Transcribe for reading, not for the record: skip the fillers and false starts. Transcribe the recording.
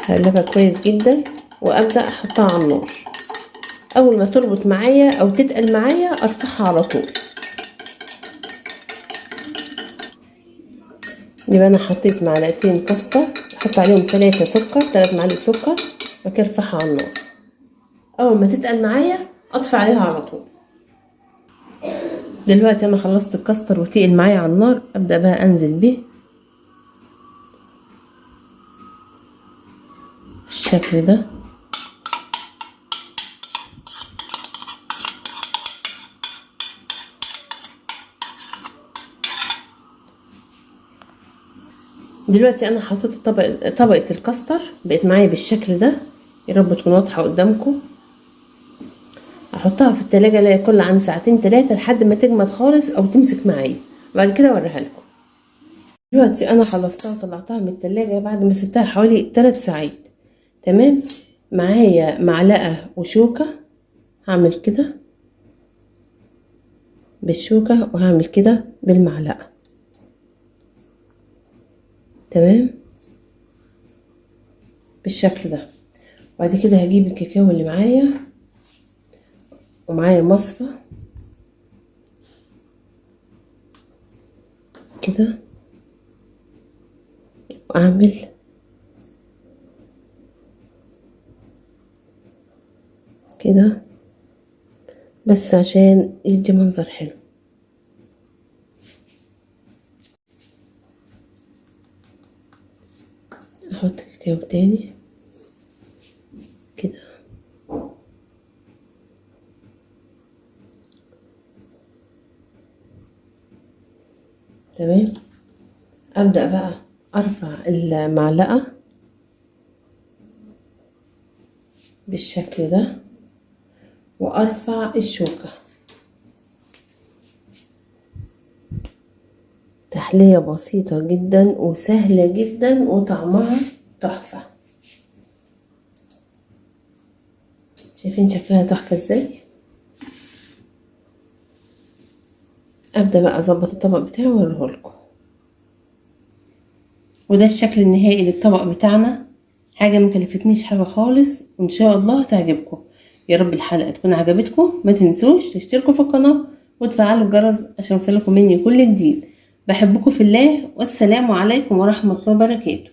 هقلبها كويس جدا وابدا احطها على النار. اول ما تربط معايا او تتقل معايا ارفعها على طول. يبقى انا حطيت معلقتين كاستر، احط عليهم 3 معالق سكر، وبعد كده ارفعها على النار. اول ما تتقل معايا اطفي عليها على طول. دلوقتي انا خلصت الكاستر وتقل معايا على النار، ابدا بقى انزل بيه بالشكل ده. دلوقتي انا حطيت طبقة الكاستر بقت معايا بالشكل ده، يا رب تكون واضحة قدامكم. احطها في التلاجة لا يقل عن 2-3 لحد ما تجمد خالص او تمسك معايا، وبعد كده اوريها لكم. دلوقتي انا خلصتها وطلعتها من التلاجة بعد ما سبتها حوالي 3 ساعات. تمام. معايا معلقة وشوكة، هعمل كده بالشوكة وهعمل كده بالمعلقة. تمام بالشكل ده. وبعد كده هجيب الكاكاو اللي معايا، ومعايا مصفى كده، واعمل كده بس عشان يدي منظر حلو. احط كاكاو تاني كده. تمام. ابدأ بقى ارفع المعلقة بالشكل ده، وارفع الشوكة. تحلية بسيطة جدا وسهلة جدا وطعمها تحفة. شايفين شكلها تحفة ازاي؟ ابدأ بقى اظبط الطبق بتاعي واوريهولكم. وده الشكل النهائي للطبق بتاعنا. حاجة مكلفتنيش حاجة خالص، وان شاء الله تعجبكم. يا رب الحلقة تكون عجبتكم. ما تنسوش تشتركوا في القناة وتفعلوا الجرس عشان يوصلكم مني كل جديد. بحبكم في الله، والسلام عليكم ورحمة الله وبركاته.